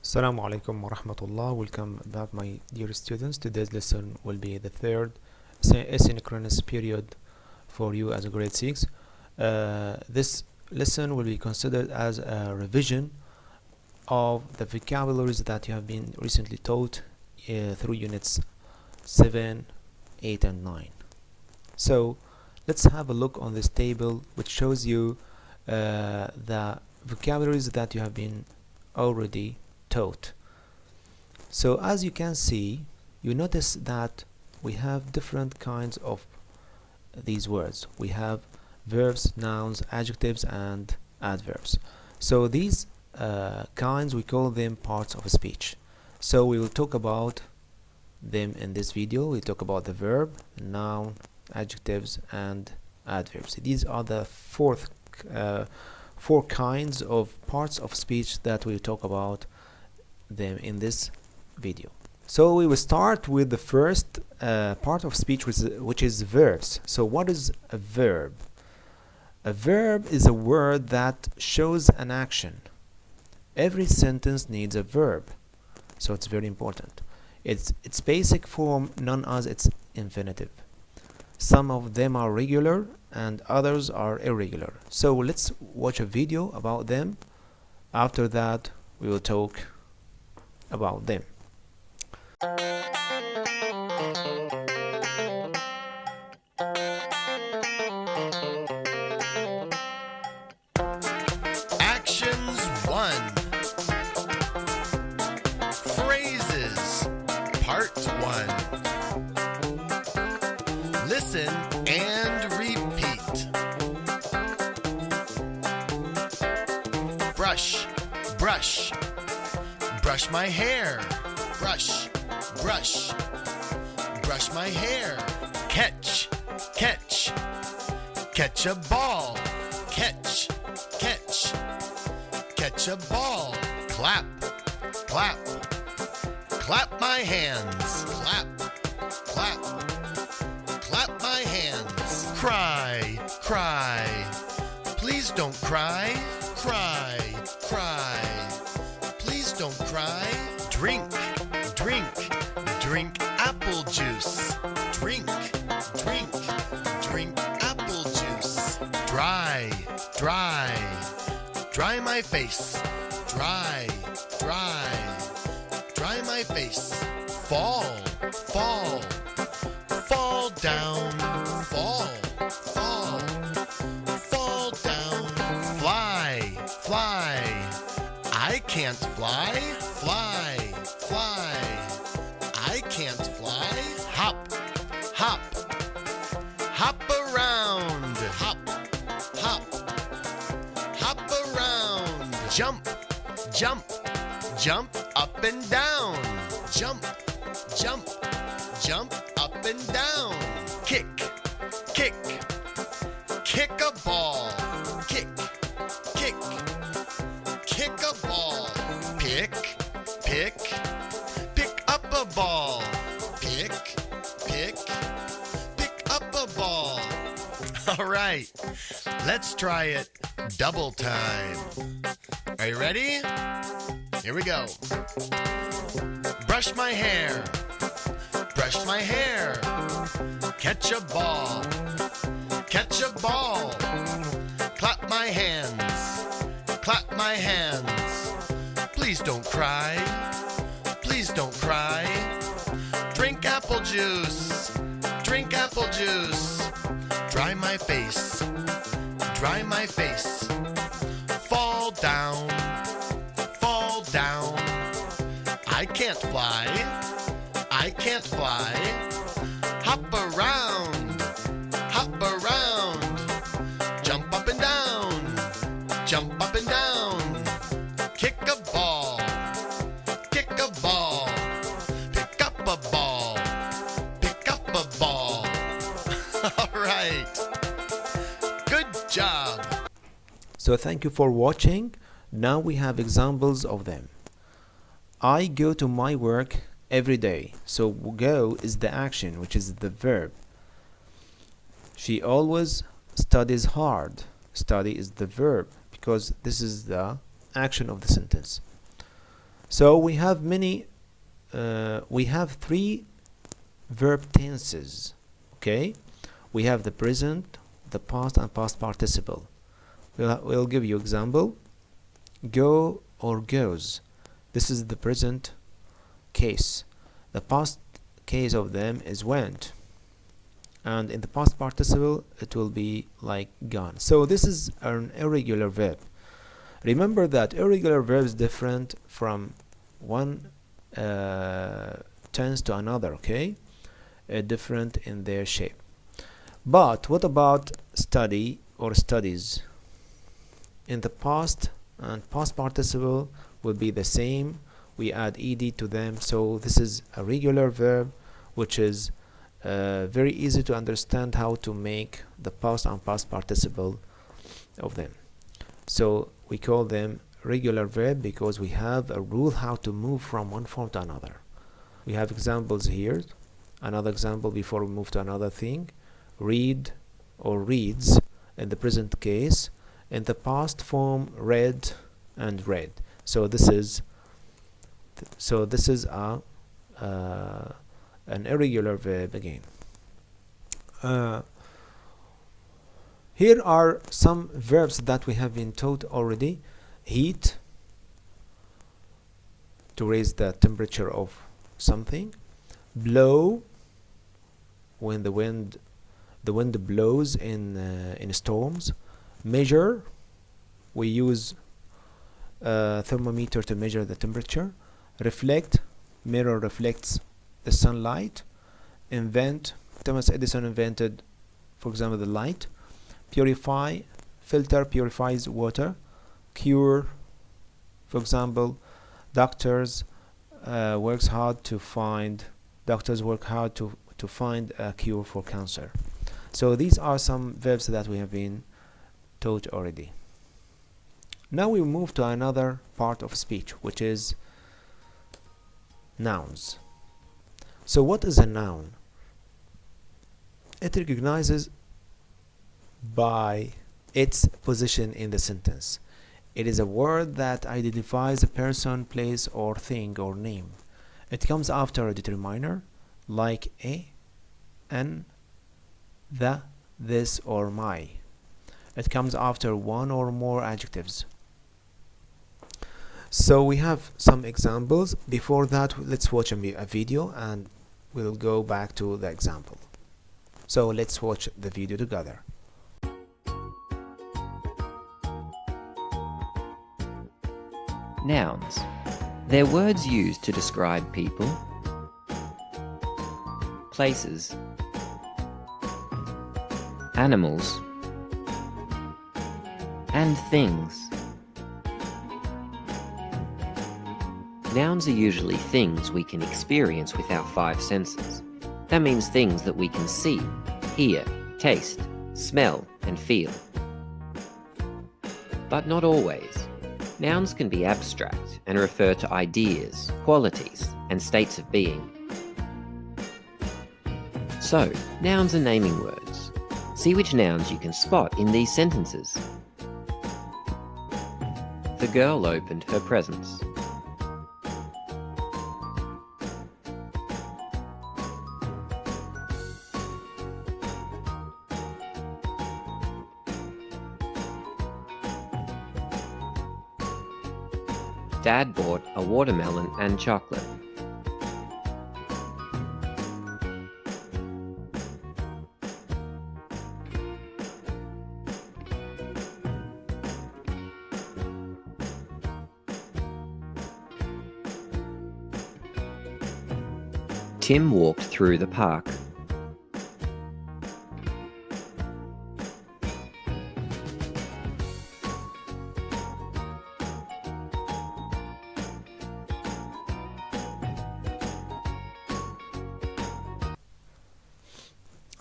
Assalamu alaikum wa rahmatullah. Welcome back, my dear students. Today's lesson will be the third asynchronous period for you as a grade 6. This lesson will be considered as a revision of the vocabularies that you have been recently taught through units 7, 8 and 9. So let's have a look on this table, which shows you the vocabularies that you have been already taught. So as you can see, you notice that we have different kinds of these words. We have verbs, nouns, adjectives and adverbs. So these kinds, we call them parts of a speech. So we will talk about them in this video. We'll talk about the verb, noun, adjectives and adverbs. These are the four kinds of parts of speech that we'll talk about them in this video. So we will start with the first part of speech, which is verbs. So what is a verb? A verb is a word that shows an action. Every sentence needs a verb, so it's very important. Its basic form known as its infinitive. Some of them are regular and others are irregular. So let's watch a video about them. After that we will talk about them. Actions 1. Phrases Part 1. Listen and repeat. Brush, brush. Brush my hair. Brush, brush. Brush my hair. Catch, catch. Catch a ball. Catch, catch. Catch a ball. Clap, clap. Clap my hands. Clap, clap. Clap my hands. Cry, cry. Please don't cry. Cry, cry. Please don't cry. Drink, drink. Drink apple juice. Drink, drink. Drink apple juice. Dry, dry. Dry my face. Dry, dry. Dry my face. Fall, fall. Fall down. Fall, fall. Fall down. Fly, fly. I can't fly. Fly, fly. I can't fly. Hop, hop. Hop around. Hop, hop. Hop around. Jump, jump. Jump up and down. Jump, jump. Jump up and down. Kick, kick. Kick a ball. Kick, kick. Kick a ball. Pick, pick. Pick up a ball. Pick, pick. Pick up a ball. All right, let's try it double time. Are you ready? Here we go. Brush my hair. Brush my hair. Catch a ball. Catch a ball. Clap my hands. Clap my hands. Please don't cry. Please don't cry. Drink apple juice. Drink apple juice. Dry my face. Dry my face. Fall down. Fall down. I can't fly. I can't fly. Hop around. Hop around. Jump up and down. Jump up and down. Kick a ball. Kick a ball. Pick up a ball. Pick up a ball. All right. Good job. So thank you for watching. Now we have examples of them. I go to my work every day. So go is the action, which is the verb. She always studies hard. Study is the verb because this is the action of the sentence. So we have we have three verb tenses. Okay, we have the present, the past, and past participle. We'll give you example. Go or goes. This is the present case. The past case of them is went, and in the past participle it will be like gone. So this is an irregular verb. Remember that irregular verbs different from one tense to another, okay? Different in their shape. But what about study or studies? In the past and past participle will be the same. We add ed to them, so this is a regular verb, which is very easy to understand how to make the past and past participle of them. So we call them regular verb because we have a rule how to move from one form to another. We have examples here. Another example before we move to another thing. Read or reads in the present case. In the past form, read and read. So this is a an irregular verb again. Here are some verbs that we have been taught already. Heat, to raise the temperature of something. Blow, when the wind blows in storms. Measure, we use a thermometer to measure the temperature. Reflect, mirror reflects the sunlight. Invent, Thomas Edison invented, for example, the light. Purify, filter purifies water. Cure, for example, doctors work hard to find a cure for cancer. So these are some verbs that we have been taught already. Now we move to another part of speech, which is nouns. So what is a noun? It recognizes by its position in the sentence. It is a word that identifies a person, place, or thing, or name. It comes after a determiner like a, an, the, this, or my. It comes after one or more adjectives. So we have some examples. Before that, let's watch a video and we'll go back to the example. So let's watch the video together. Nouns. They're words used to describe people, places, animals, and things. Nouns are usually things we can experience with our five senses. That means things that we can see, hear, taste, smell, and feel. But not always. Nouns can be abstract and refer to ideas, qualities, and states of being. So, nouns are naming words. See which nouns you can spot in these sentences. The girl opened her presents. Dad bought a watermelon and chocolate. Tim walked through the park.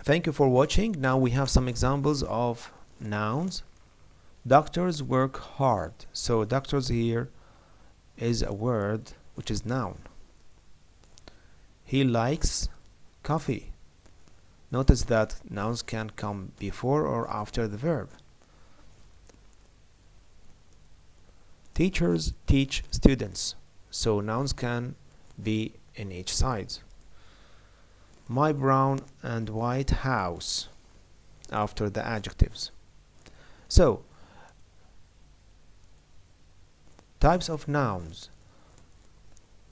Thank you for watching. Now we have some examples of nouns. Doctors work hard. So doctors here is a word which is noun. He likes coffee. Notice that nouns can come before or after the verb. Teachers teach students. so nouns can be in each side. My brown and white house after the adjectives. So types of nouns.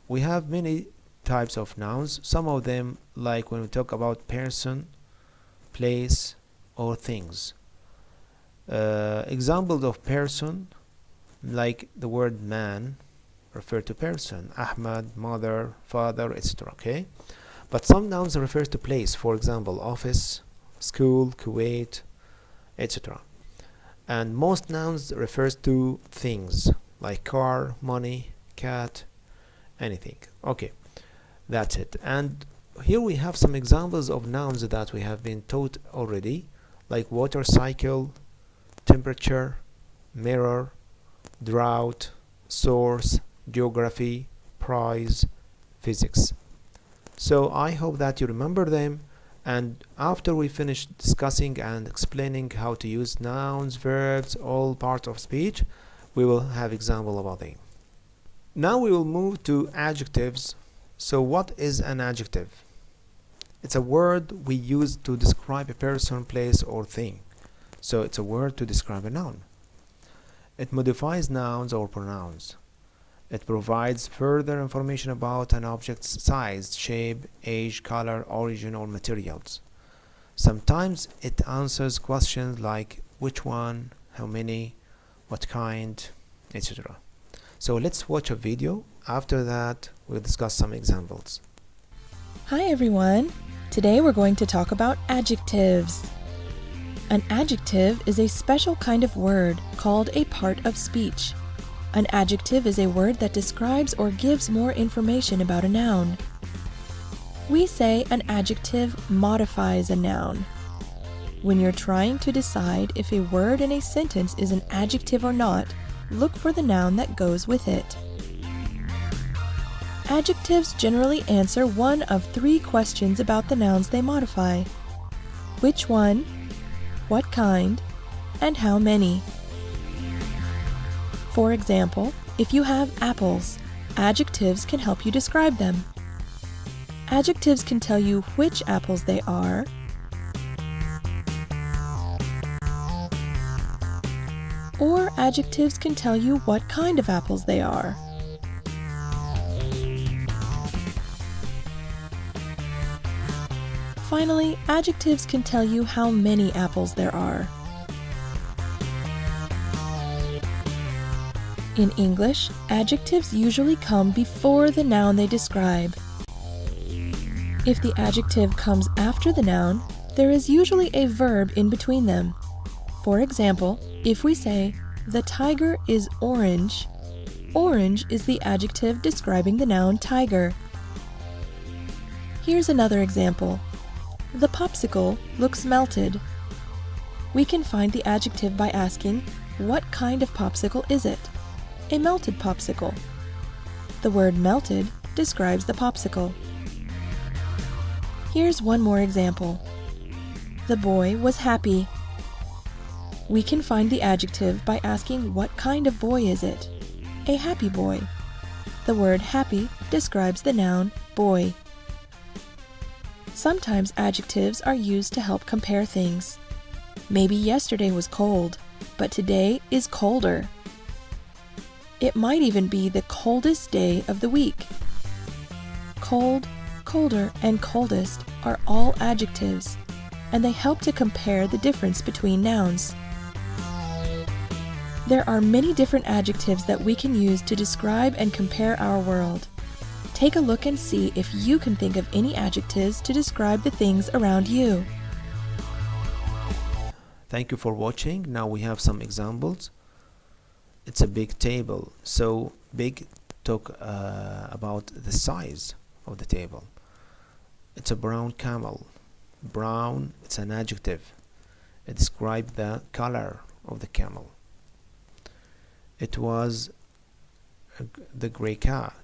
We have many types of nouns. Some of them, like when we talk about person, place, or things. Examples of person, like the word man, refer to person, Ahmad, mother, father, etc. Okay, but some nouns refer to place. For example, office, school, Kuwait, etc. And most nouns refers to things, like car, money, cat, anything. Okay, that's it. And here we have some examples of nouns that we have been taught already, like water cycle, temperature, mirror, drought, source, geography, price, physics. So I hope that you remember them, and after we finish discussing and explaining how to use nouns, verbs, all parts of speech, we will have example about them. Now we will move to adjectives. So what is an adjective? It's a word we use to describe a person, place, or thing. So it's a word to describe a noun. It modifies nouns or pronouns. It provides further information about an object's size, shape, age, color, origin, or materials. Sometimes it answers questions like which one, how many, what kind, etc. So let's watch a video. After that, we'll discuss some examples. Hi everyone! Today we're going to talk about adjectives. An adjective is a special kind of word called a part of speech. An adjective is a word that describes or gives more information about a noun. We say an adjective modifies a noun. When you're trying to decide if a word in a sentence is an adjective or not, look for the noun that goes with it. Adjectives generally answer one of three questions about the nouns they modify. Which one, what kind, and how many. For example, if you have apples, adjectives can help you describe them. Adjectives can tell you which apples they are, or adjectives can tell you what kind of apples they are. Finally, adjectives can tell you how many apples there are. In English, adjectives usually come before the noun they describe. If the adjective comes after the noun, there is usually a verb in between them. For example, if we say, "The tiger is orange," orange is the adjective describing the noun tiger. Here's another example. The popsicle looks melted. We can find the adjective by asking, what kind of popsicle is it? A melted popsicle. The word melted describes the popsicle. Here's one more example. The boy was happy. We can find the adjective by asking what kind of boy is it? A happy boy. The word happy describes the noun boy. Sometimes adjectives are used to help compare things. Maybe yesterday was cold, but today is colder. It might even be the coldest day of the week. Cold, colder, and coldest are all adjectives, and they help to compare the difference between nouns. There are many different adjectives that we can use to describe and compare our world. Take a look and see if you can think of any adjectives to describe the things around you. Thank you for watching. Now we have some examples. It's a big table. So big talk about the size of the table. It's a brown camel. Brown, it's an adjective. It describes the color of the camel. It was the gray cat.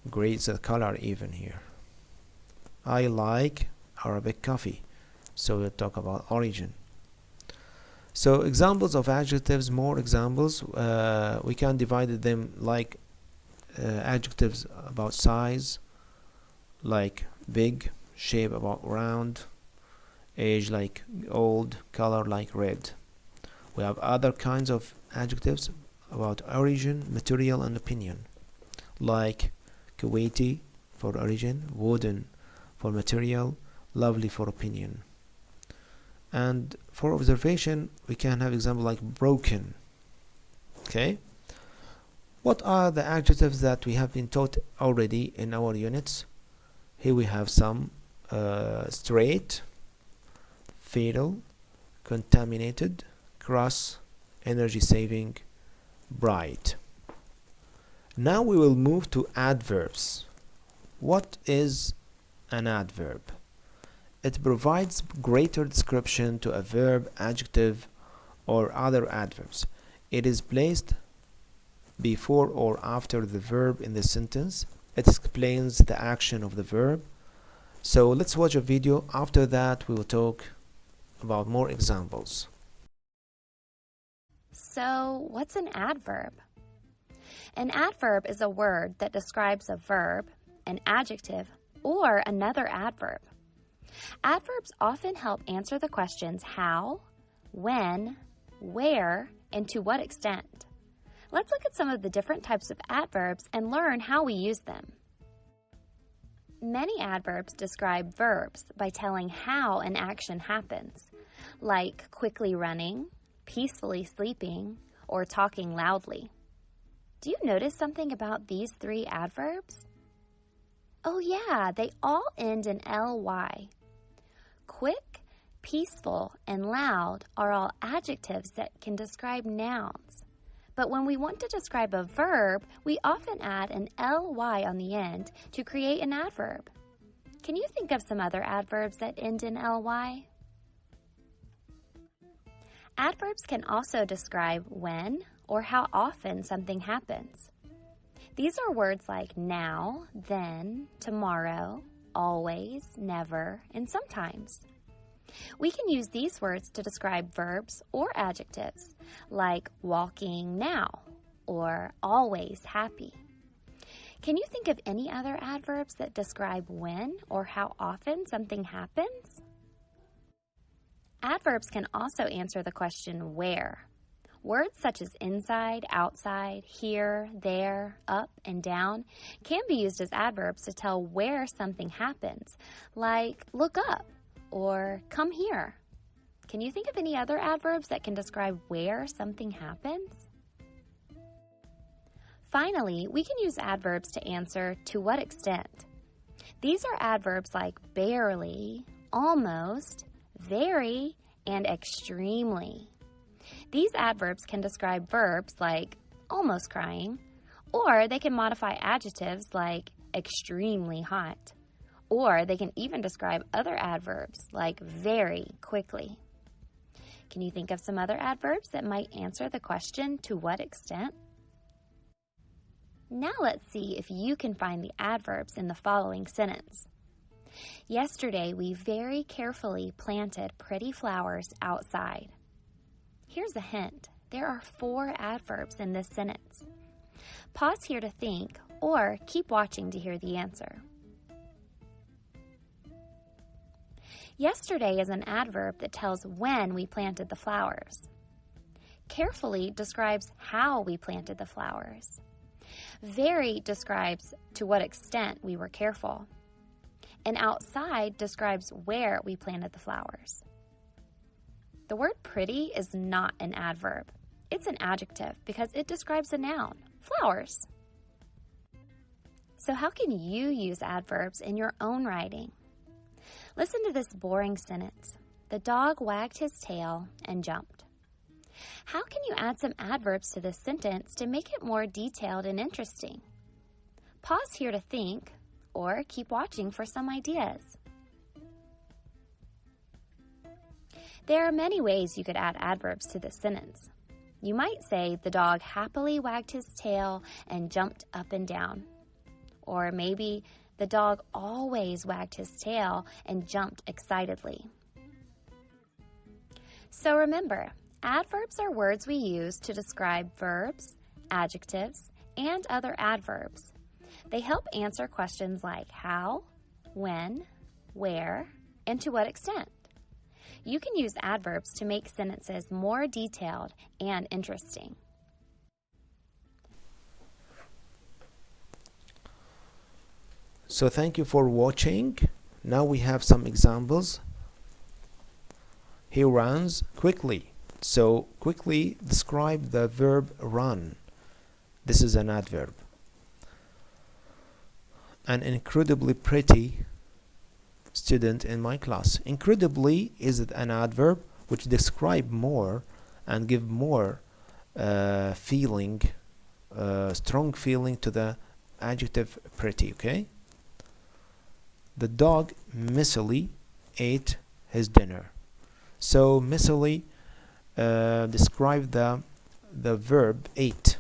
Gray is the color even here. I like Arabic coffee. So we'll talk about origin. So examples of adjectives, more examples. We can divide them like adjectives about size, like big, shape about round, age like old, color like red. We have other kinds of adjectives about origin, material, and opinion, like Kuwaiti for origin, wooden for material, lovely for opinion. And for observation, we can have example like broken. Okay? What are the adjectives that we have been taught already in our units? Here we have some: straight, fatal, contaminated, cross, energy saving, bright. Now we will move to adverbs. What is an adverb? It provides greater description to a verb, adjective, or other adverbs. It is placed before or after the verb in the sentence. It explains the action of the verb. So let's watch a video. After that, we will talk about more examples. So, what's an adverb? An adverb is a word that describes a verb, an adjective, or another adverb. Adverbs often help answer the questions how, when, where, and to what extent. Let's look at some of the different types of adverbs and learn how we use them. Many adverbs describe verbs by telling how an action happens, like quickly running, peacefully sleeping, or talking loudly. Do you notice something about these three adverbs? Oh yeah, they all end in ly. Quick, peaceful, and loud are all adjectives that can describe nouns. But when we want to describe a verb, we often add an ly on the end to create an adverb. Can you think of some other adverbs that end in ly? Adverbs can also describe when or how often something happens. These are words like now, then, tomorrow, always, never, and sometimes. We can use these words to describe verbs or adjectives, like walking now or always happy. Can you think of any other adverbs that describe when or how often something happens? Adverbs can also answer the question where. Words such as inside, outside, here, there, up, and down can be used as adverbs to tell where something happens, like look up or come here. Can you think of any other adverbs that can describe where something happens? Finally, we can use adverbs to answer to what extent. These are adverbs like barely, almost, very, and extremely. These adverbs can describe verbs like almost crying, or they can modify adjectives like extremely hot, or they can even describe other adverbs like very quickly. Can you think of some other adverbs that might answer the question to what extent? Now let's see if you can find the adverbs in the following sentence. Yesterday, we very carefully planted pretty flowers outside. Here's a hint. There are 4 adverbs in this sentence. Pause here to think, or keep watching to hear the answer. Yesterday is an adverb that tells when we planted the flowers. Carefully describes how we planted the flowers. Very describes to what extent we were careful. And outside describes where we planted the flowers. The word pretty is not an adverb. It's an adjective because it describes a noun, flowers. So how can you use adverbs in your own writing? Listen to this boring sentence. The dog wagged his tail and jumped. How can you add some adverbs to this sentence to make it more detailed and interesting? Pause here to think, or keep watching for some ideas. There are many ways you could add adverbs to this sentence. You might say the dog happily wagged his tail and jumped up and down. Or maybe the dog always wagged his tail and jumped excitedly. So remember, adverbs are words we use to describe verbs, adjectives, and other adverbs. They help answer questions like how, when, where, and to what extent. You can use adverbs to make sentences more detailed and interesting. So thank you for watching. Now we have some examples. He runs quickly. So quickly describe the verb run. This is an adverb. An incredibly pretty student in my class. Incredibly is an adverb which describe more and give more feeling, strong feeling to the adjective pretty. Okay. The dog messily ate his dinner. So messily describe the verb ate.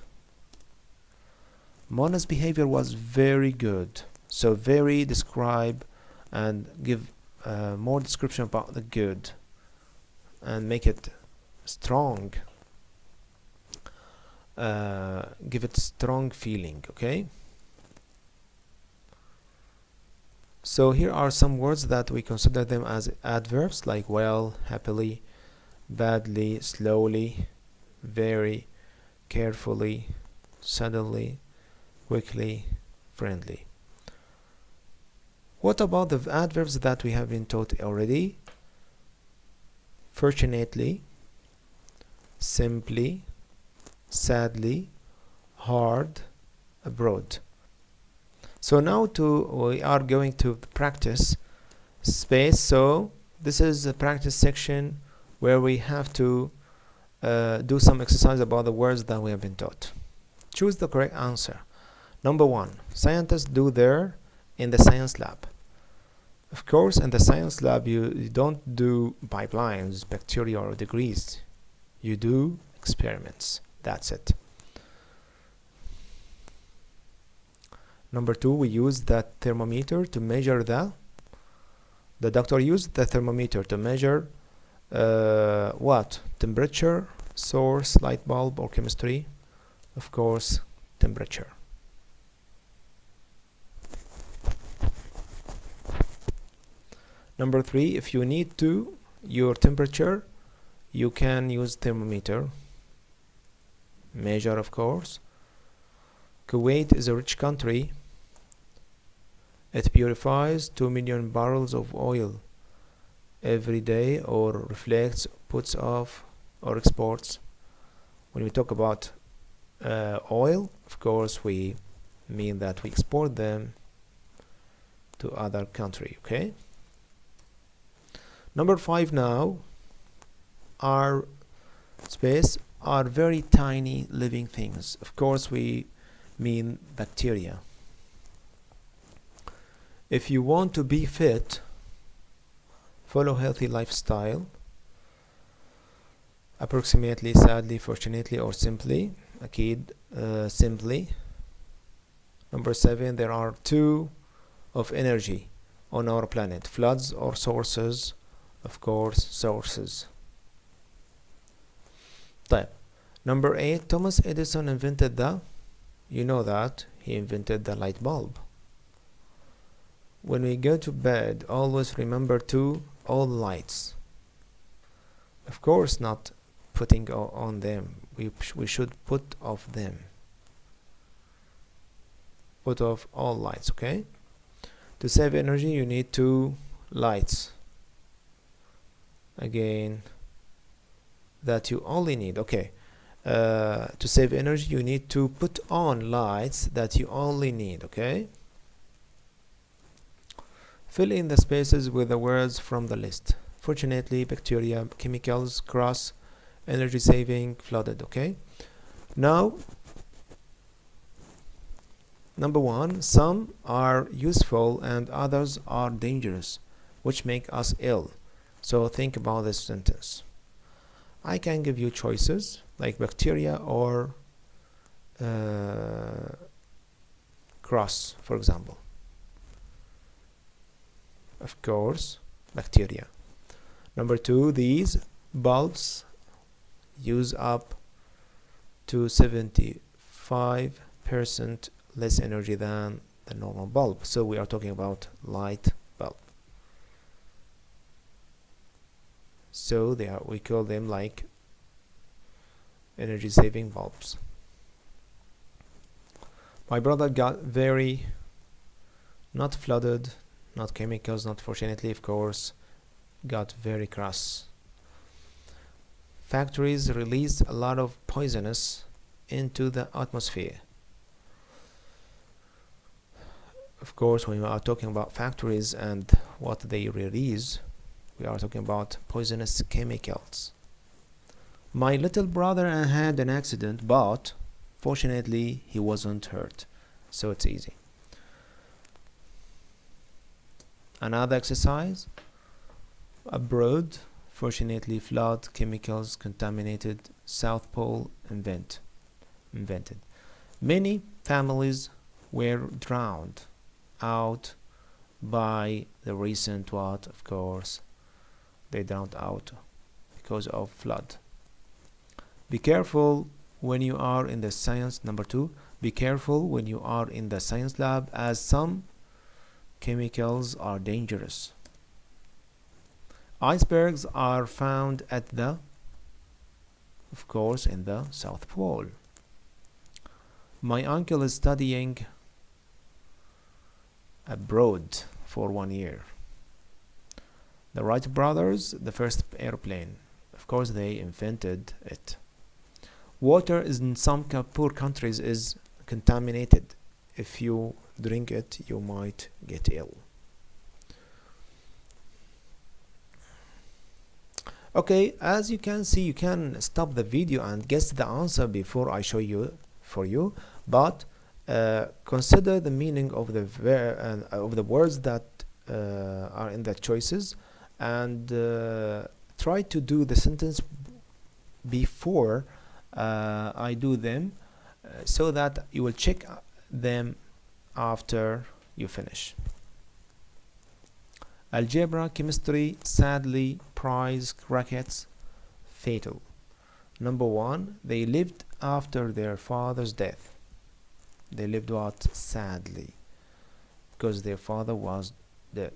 Mona's behavior was very good. So very describe and give more description about the good and make it strong. Give it strong feeling. Okay. So here are some words that we consider them as adverbs, like well, happily, badly, slowly, very, carefully, suddenly, quickly, friendly. What about the adverbs that we have been taught already? Fortunately, simply, sadly, hard, abroad. So now we are going to practice space. So this is a practice section where we have to do some exercise about the words that we have been taught. Choose the correct answer. Number 1, scientists do there in the science lab. Of course, in the science lab you don't do pipelines, bacteria or degrees. You do experiments. That's it. Number 2, we use the thermometer to measure the doctor used the thermometer to measure what? Temperature, source, light bulb, or chemistry? Of course, temperature. Number 3, if you need to your temperature, you can use thermometer. Measure, of course. Kuwait is a rich country. It purifies 2 million barrels of oil every day, or reflects, puts off, or exports. When we talk about oil, of course, we mean that we export them to other country. Okay. Number 5 now. Our space are very tiny living things. Of course, we mean bacteria. If you want to be fit, follow healthy lifestyle. Approximately, sadly, fortunately, or simply. أكيد simply. Number 7, there are 2 of energy on our planet. Floods or sources. Of course, sources. طيب. Number 8, Thomas Edison invented you know that he invented the light bulb. When we go to bed, always remember to all lights. Of course, not putting on them. We should put off them. Put off all lights. Okay. To save energy, you need 2 lights. Again, that you only need. Okay. To save energy, you need to put on lights that you only need. Okay. Fill in the spaces with the words from the list. Fortunately, bacteria, chemicals, cross, energy saving, flooded. Okay. Now, number 1, some are useful and others are dangerous, which make us ill. So think about this sentence. I can give you choices like bacteria or cross, for example. Of course, bacteria. Number 2, these bulbs use up to 75% less energy than the normal bulb. So we are talking about light bulb. So we call them like energy saving bulbs. My brother got very, not flooded, not chemicals, not fortunately, of course, got very cross. Factories released a lot of poisonous into the atmosphere. Of course, when we are talking about factories and what they release, we are talking about poisonous chemicals. My little brother had an accident, but fortunately he wasn't hurt, so it's easy. Another exercise. Abroad, fortunately, flood, chemicals, contaminated, South Pole invented. Many families were drowned out by the recent what? Of course, they drowned out because of flood. Be careful when you are in the science. Number 2, be careful when you are in the science lab, as some chemicals are dangerous. Icebergs are found at the, of course, in the South Pole. My uncle is studying abroad for 1 year. The Wright brothers, the first airplane, of course, they invented it. Water is in some poor countries is contaminated. If you drink it, you might get ill. Okay, as you can see, you can stop the video and guess the answer before I show you for you, but consider the meaning of the words that are in the choices, and try to do the sentence before I do them, so that you will check them after you finish. Algebra, chemistry, sadly, prize, crickets, fatal. Number 1, they lived after their father's death. They lived what? Sadly, because their father was dead.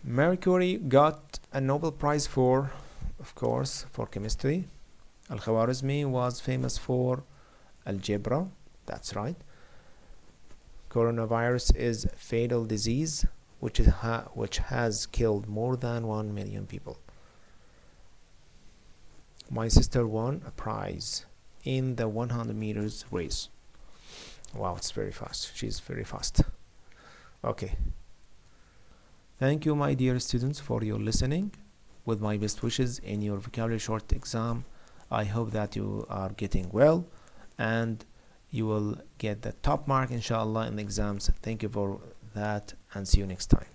Mercury got a Nobel Prize for, of course, for chemistry. Al-Khwarizmi was famous for algebra. That's right. Coronavirus is a fatal disease which has killed more than 1 million people. My sister won a prize in the 100 meters race. Wow, it's very fast. She's very fast. Okay. Thank you, my dear students, for your listening. With my best wishes in your vocabulary short exam. I hope that you are getting well and you will get the top mark inshallah in the exams. Thank you for that and see you next time.